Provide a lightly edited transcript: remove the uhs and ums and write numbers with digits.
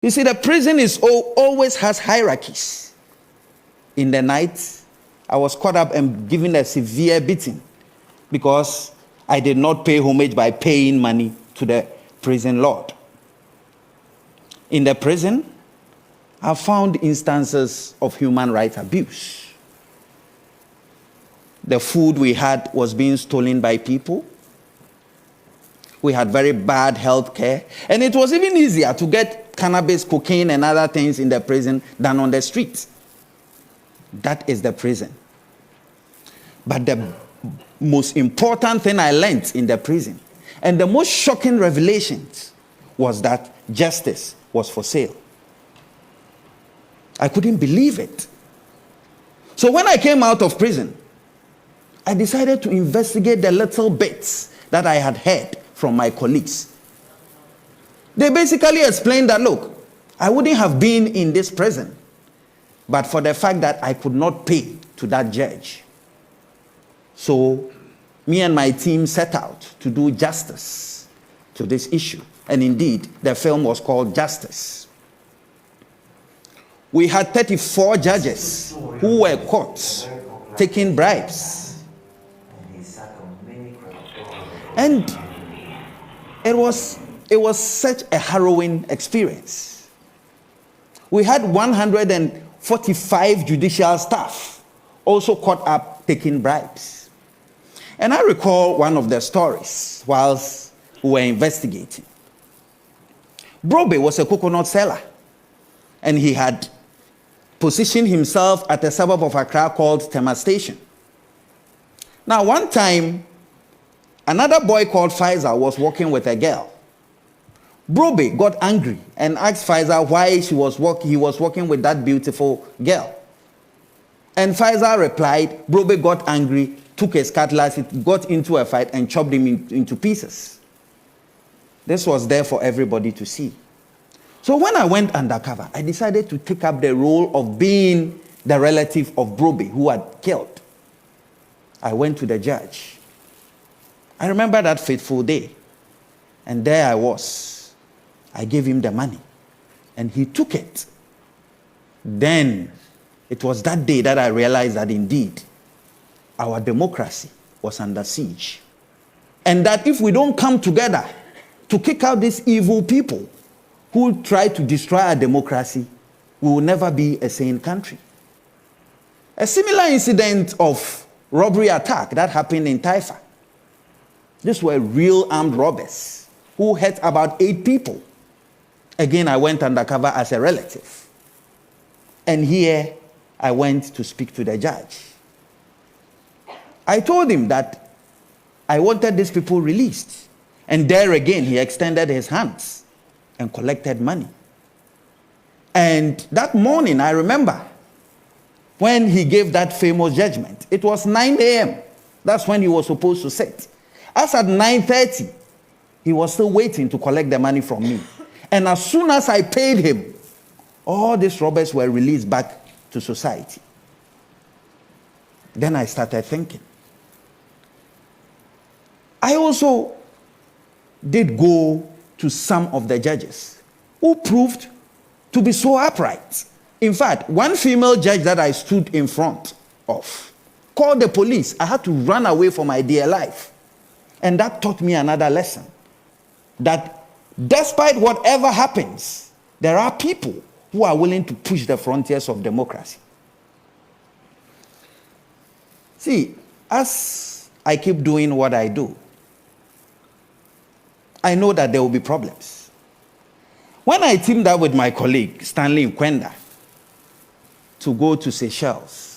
You see, the prison always has hierarchies. In the night, I was caught up and given a severe beating because I did not pay homage by paying money to the prison lord. In the prison, I found instances of human rights abuse. The food we had was being stolen by people. We had very bad health care. And it was even easier to get cannabis, cocaine, and other things in the prison than on the streets. That is the prison. But the most important thing I learned in the prison, and the most shocking revelations, was that justice was for sale. I couldn't believe it. So when I came out of prison, I decided to investigate the little bits that I had heard from my colleagues. They basically explained that, look, I wouldn't have been in this prison but for the fact that I could not pay to that judge. So me and my team set out to do justice to this issue. And indeed, the film was called Justice. We had 34 judges who were caught taking bribes. And it was such a harrowing experience. We had 145 judicial staff also caught up taking bribes. And I recall one of the stories whilst we were investigating. Brobe was a coconut seller, and he had positioned himself at a suburb of Accra called Tema Station. Now, one time, another boy called Faisal was walking with a girl. Brobe got angry and asked Faisal why he was walking with that beautiful girl. And Faisal replied, Brobe got angry, took his cutlass, it got into a fight and chopped him into pieces. This was there for everybody to see. So when I went undercover, I decided to take up the role of being the relative of Brobe who had killed. I went to the judge. I remember that fateful day. And there I was. I gave him the money. And he took it. Then, it was that day that I realized that indeed, our democracy was under siege. And that if we don't come together to kick out these evil people who try to destroy our democracy, we will never be a sane country. A similar incident of robbery attack that happened in Taifa. These were real armed robbers who hurt about 8 people. Again, I went undercover as a relative. And here, I went to speak to the judge. I told him that I wanted these people released. And there again, he extended his hands and collected money. And that morning, I remember, when he gave that famous judgment, it was 9 a.m. That's when he was supposed to sit. As at 9:30, he was still waiting to collect the money from me. And as soon as I paid him, all these robbers were released back to society. Then I started thinking. I also did go to some of the judges who proved to be so upright. In fact, one female judge that I stood in front of called the police. I had to run away for my dear life. And that taught me another lesson. That despite whatever happens, there are people who are willing to push the frontiers of democracy. See, as I keep doing what I do, I know that there will be problems. When I teamed up with my colleague, Stanley Nkwenda, to go to Seychelles,